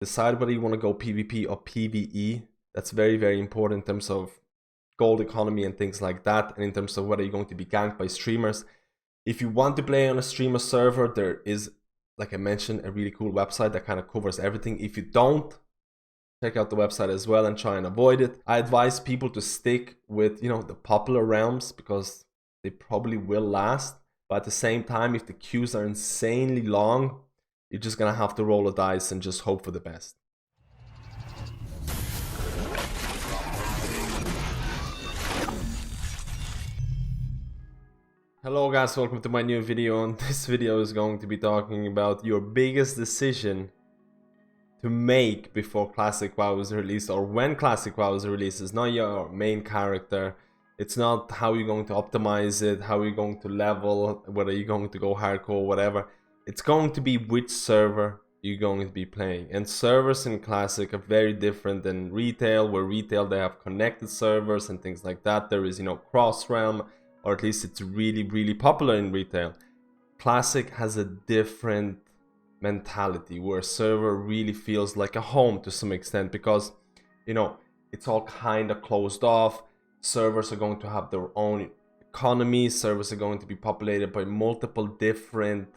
Decide whether you want to go PvP or PvE. That's very, very important in terms of gold economy and things like that, and in terms of whether you're going to be ganked by streamers. If you want to play on a streamer server, there is, like I mentioned, a really cool website that kind of covers everything. If you don't, check out the website as well and try and avoid it. I advise people to stick with, the popular realms because they probably will last. But at the same time, if the queues are insanely long, you're just gonna have to roll the dice and just hope for the best. Hello guys, welcome to my new video, and this video is going to be talking about your biggest decision to make before Classic WoW is released, or when Classic WoW is released. It's not your main character, it's not how you're going to optimize it, how you're going to level, whether you're going to go hardcore, whatever. It's going to be which server you're going to be playing. And servers in Classic are very different than retail, where retail they have connected servers and things like that. There is, cross realm, or at least it's really, really popular in retail. Classic has a different mentality where a server really feels like a home to some extent, because it's all kind of closed off. Servers are going to have their own economies. Servers are going to be populated by multiple different,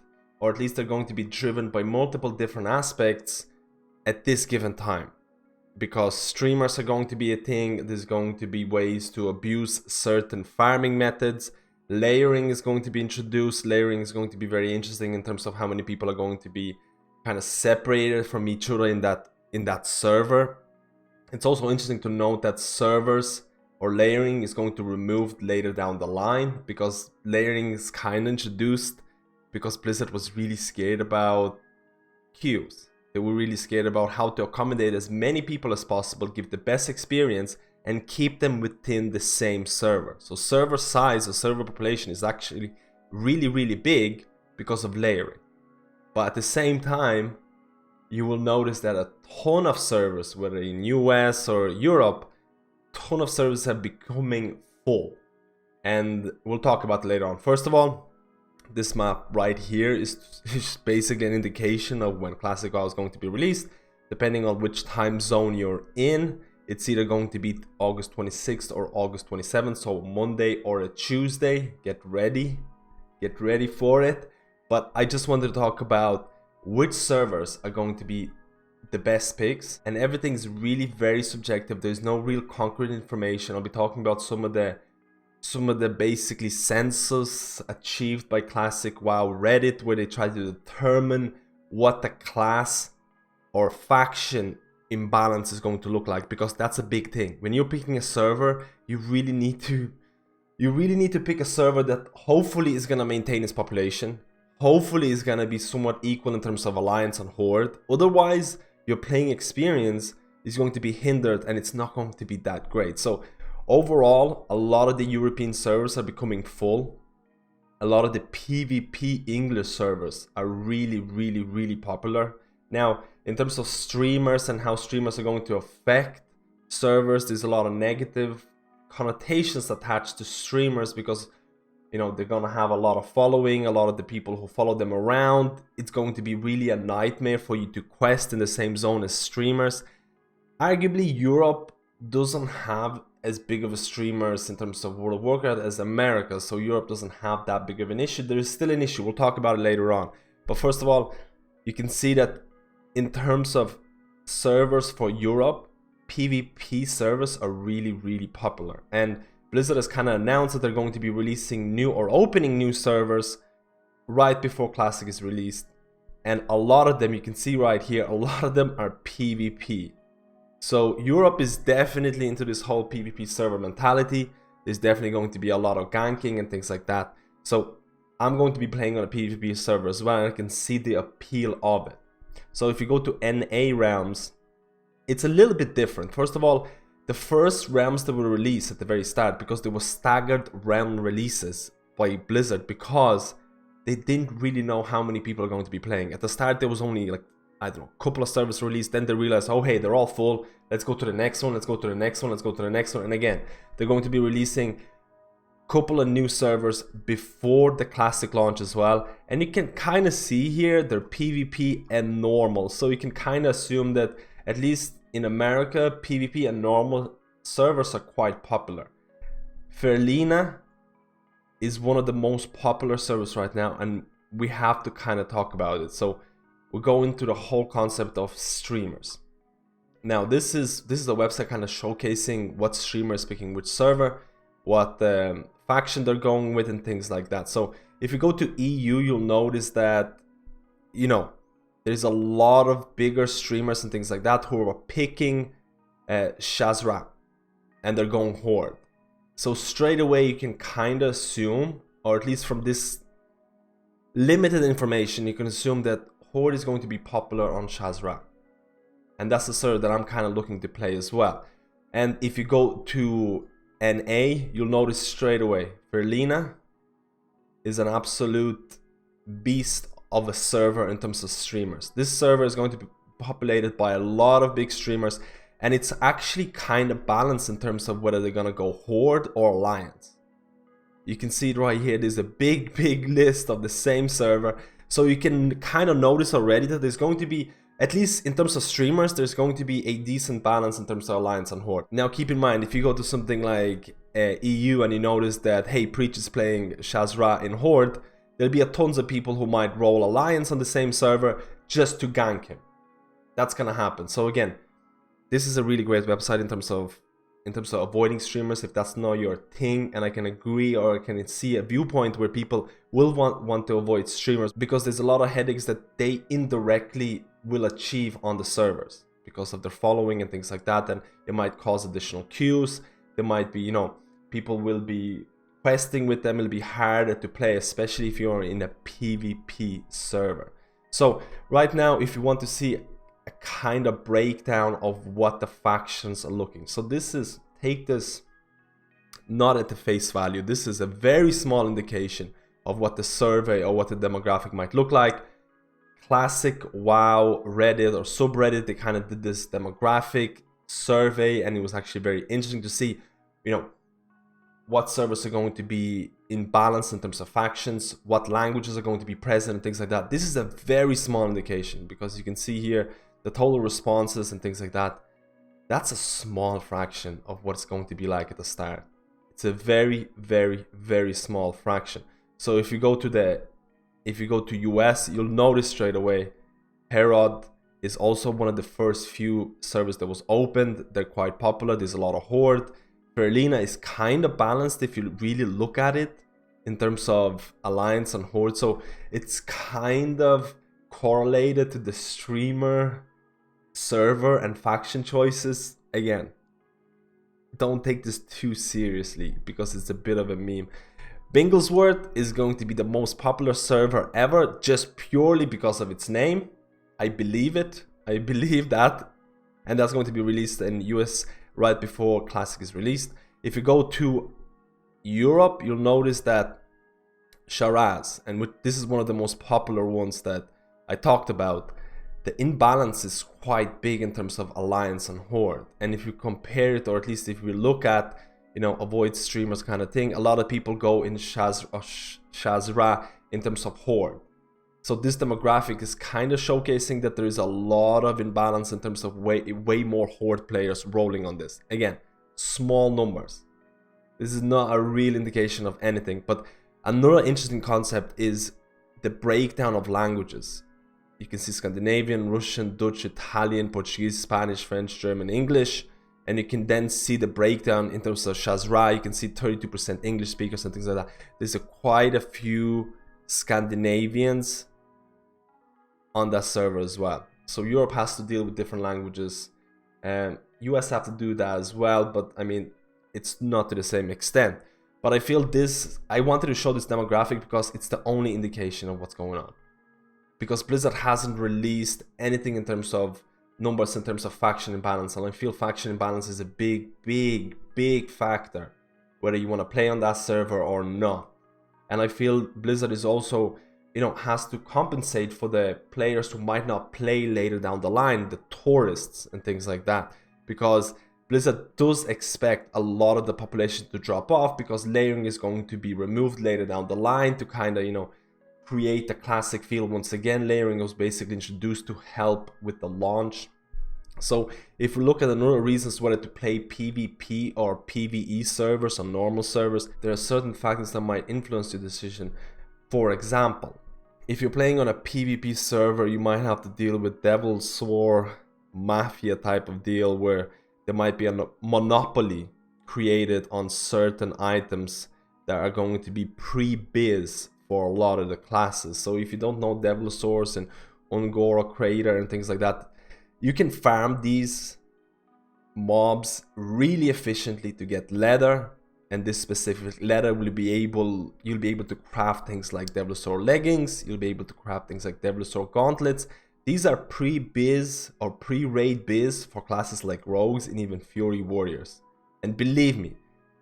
or at least they're going to be driven by multiple different aspects at this given time. Because streamers are going to be a thing, there's going to be ways to abuse certain farming methods. Layering is going to be introduced. Layering is going to be very interesting in terms of how many people are going to be kind of separated from each other in that server. It's also interesting to note that servers or layering is going to be removed later down the line, because layering is kind of introduced because Blizzard was really scared about queues. They were really scared about how to accommodate as many people as possible, give the best experience, and keep them within the same server. So server size or server population is actually really, really big because of layering. But at the same time, you will notice that a ton of servers, whether in US or Europe, a ton of servers are becoming full. And we'll talk about it later on. First of all, this map right here is basically an indication of when Classic WoW is going to be released. Depending on which time zone you're in, it's either going to be August 26th or August 27th, so Monday or a Tuesday. Get ready for it. But I just wanted to talk about which servers are going to be the best picks, and everything's really very subjective. There's no real concrete information. I'll be talking about some of the basically census achieved by Classic WoW Reddit, where they try to determine what the class or faction imbalance is going to look like, because that's a big thing. When you're picking a server, you really need to pick a server that hopefully is going to maintain its population, hopefully is going to be somewhat equal in terms of alliance and horde. Otherwise, your playing experience is going to be hindered and it's not going to be that great. So overall, a lot of the European servers are becoming full. A lot of the PvP English servers are really, really, really popular. Now, in terms of streamers and how streamers are going to affect servers, there's a lot of negative connotations attached to streamers, because they're going to have a lot of following, a lot of the people who follow them around. It's going to be really a nightmare for you to quest in the same zone as streamers. Arguably, Europe doesn't have as big of a streamers in terms of World of Warcraft as America, so Europe doesn't have that big of an issue. There is still an issue, we'll talk about it later on. But first of all, you can see that in terms of servers for Europe, PvP servers are really, really popular. And Blizzard has kind of announced that they're going to be releasing new or opening new servers right before Classic is released. And a lot of them, you can see right here, a lot of them are PvP. So Europe is definitely into this whole PvP server mentality. There's definitely going to be a lot of ganking and things like that. So I'm going to be playing on a PvP server as well, and I can see the appeal of it. So if you go to NA realms, it's a little bit different. First of all, the first realms that were released at the very start, because there were staggered realm releases by Blizzard, because they didn't really know how many people are going to be playing. At the start, there was only like, I don't know, a couple of servers released. Then they realized, oh hey, they're all full. Let's go to the next one. Let's go to the next one. Let's go to the next one. And again, they're going to be releasing couple of new servers before the classic launch as well, and you can kind of see here they're PvP and normal, so you can kind of assume that at least in America PvP and normal servers are quite popular. Ferlina is one of the most popular servers right now, and we have to kind of talk about it. So we go into the whole concept of streamers. Now this is a website kind of showcasing what streamers picking which server, what faction they're going with, and things like that. So if you go to EU, you'll notice that, you know, there's a lot of bigger streamers and things like that who are picking Shazra, and they're going Horde. So straight away you can kind of assume, or at least from this limited information, you can assume that Horde is going to be popular on Shazra. And that's the server that I'm kind of looking to play as well. And if you go to NA, you'll notice straight away Ferlina is an absolute beast of a server in terms of streamers. This server is going to be populated by a lot of big streamers, and it's actually kind of balanced in terms of whether they're gonna go Horde or Alliance. You can see it right here, there's a big list of the same server, so you can kind of notice already that there's going to be, at least in terms of streamers, there's going to be a decent balance in terms of Alliance and Horde. Now keep in mind, if you go to something like EU and you notice that, hey, Preach is playing Shazra in Horde, there'll be a tons of people who might roll Alliance on the same server just to gank him. That's gonna happen. So again, this is a really great website in terms of avoiding streamers if that's not your thing, and I can agree, or I can see a viewpoint where people will want to avoid streamers because there's a lot of headaches that they indirectly will achieve on the servers because of their following and things like that, and it might cause additional queues. There might be, you know, people will be questing with them, it'll be harder to play, especially if you're in a PvP server. So right now, if you want to see a kind of breakdown of what the factions are looking, so this is, take this not at the face value, this is a very small indication of what the survey or what the demographic might look like. Classic WoW Reddit or subreddit, they kind of did this demographic survey, and it was actually very interesting to see, you know, what servers are going to be in balance in terms of factions, what languages are going to be present, and things like that. This is a very small indication because you can see here the total responses and things like that. That's a small fraction of what it's going to be like at the start. It's a very small fraction. So if you go to US, you'll notice straight away Herod is also one of the first few servers that was opened. They're quite popular. There's a lot of Horde. Ferlina is kind of balanced if you really look at it in terms of Alliance and Horde. So it's kind of correlated to the streamer, server, and faction choices. Again, don't take this too seriously because it's a bit of a meme. Binglesworth is going to be the most popular server ever just purely because of its name. I believe it. I believe that. And that's going to be released in US right before Classic is released. If you go to Europe, you'll notice that Sharaz, and this is one of the most popular ones that I talked about, the imbalance is quite big in terms of Alliance and Horde. And if you compare it, or at least if we look at, you know, avoid streamers kind of thing, a lot of people go in Shazra in terms of Horde. So this demographic is kind of showcasing that there is a lot of imbalance in terms of way more Horde players rolling on this. Again, small numbers. This is not a real indication of anything. But another interesting concept is the breakdown of languages. You can see Scandinavian, Russian, Dutch, Italian, Portuguese, Spanish, French, German, English. And you can then see the breakdown in terms of Shazra. You can see 32% English speakers and things like that. There's quite a few Scandinavians on that server as well. So Europe has to deal with different languages, and US have to do that as well, but I mean, it's not to the same extent. But I feel I wanted to show this demographic because it's the only indication of what's going on. Because Blizzard hasn't released anything in terms of numbers, in terms of faction imbalance, and I feel faction imbalance is a big factor, whether you want to play on that server or not. And I feel Blizzard is also, you know, has to compensate for the players who might not play later down the line, the tourists and things like that, because Blizzard does expect a lot of the population to drop off because layering is going to be removed later down the line to kind of, you know, create the classic feel once again. Layering was basically introduced to help with the launch. So if we look at another reasons whether to play PvP or PvE servers or normal servers, there are certain factors that might influence your decision. For example, if you're playing on a PvP server, you might have to deal with Devil's Sword, mafia type of deal where there might be a monopoly created on certain items that are going to be pre-biz for a lot of the classes. So if you don't know Devil's Swords and Ungora Crater and things like that, you can farm these mobs really efficiently to get leather, and this specific leather will be able, you'll be able to craft things like Devil's Sword leggings, you'll be able to craft things like Devil's Sword gauntlets. These are pre-biz or pre-raid biz for classes like rogues and even fury warriors. And believe me,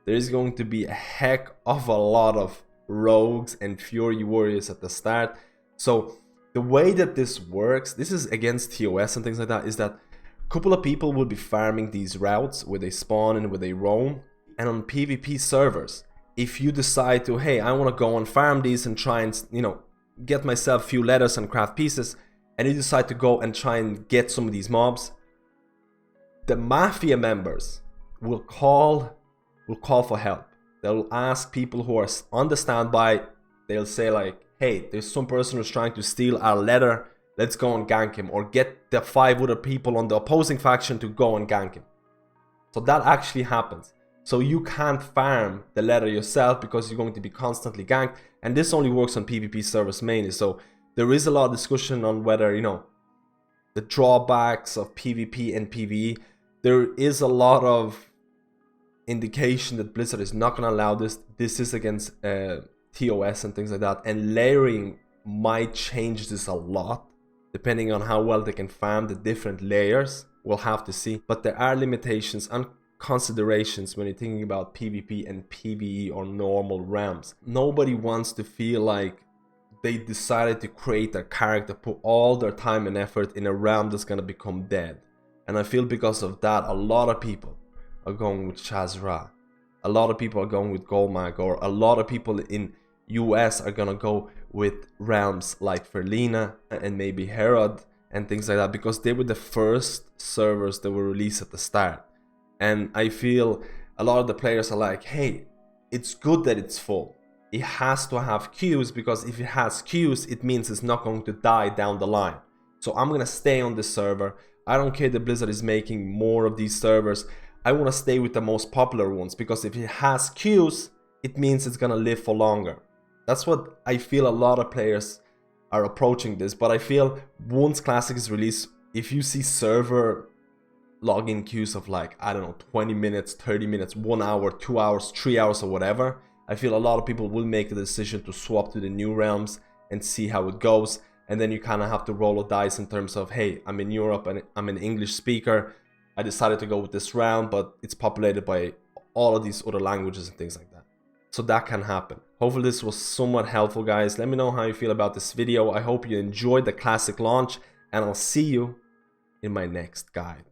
there is going to be a heck of a lot of rogues and fury warriors at the start. So the way that this works, this is against TOS and things like that, is that a couple of people will be farming these routes where they spawn and where they roam. And on PvP servers, if you decide to, hey, I want to go and farm these and try and, you know, get myself a few leathers and craft pieces, and you decide to go and try and get some of these mobs, the mafia members will call for help. They'll ask people who are on the standby, they'll say like, hey, there's some person who's trying to steal our leather, let's go and gank him, or get the 5 other people on the opposing faction to go and gank him. So that actually happens. So you can't farm the leather yourself because you're going to be constantly ganked, and this only works on PvP servers mainly. So there is a lot of discussion on whether, you know, the drawbacks of PvP and PvE. There is a lot of indication that Blizzard is not going to allow this. This is against TOS and things like that, and layering might change this a lot depending on how well they can farm the different layers. We'll have to see, but there are limitations and considerations when you're thinking about PvP and PvE or normal realms. Nobody wants to feel like they decided to create a character, put all their time and effort in a realm that's going to become dead. And I feel because of that, a lot of people are going with Shazra. A lot of people are going with Golmag, or a lot of people in US are going to go with realms like Ferlina and maybe Herod and things like that, because they were the first servers that were released at the start. And I feel a lot of the players are like, hey, it's good that it's full. It has to have queues, because if it has queues, it means it's not going to die down the line. So I'm going to stay on this server. I don't care that Blizzard is making more of these servers. I want to stay with the most popular ones, because if it has queues, it means it's going to live for longer. That's what I feel a lot of players are approaching this. But I feel once Classic is released, if you see server login queues of like, I don't know, 20 minutes, 30 minutes, 1 hour, 2 hours, 3 hours or whatever, I feel a lot of people will make the decision to swap to the new realms and see how it goes. And then you kind of have to roll a dice in terms of, hey, I'm in Europe and I'm an English speaker. I decided to go with this round, but it's populated by all of these other languages and things like that. So that can happen. Hopefully this was somewhat helpful, guys. Let me know how you feel about this video. I hope you enjoyed the Classic launch, and I'll see you in my next guide.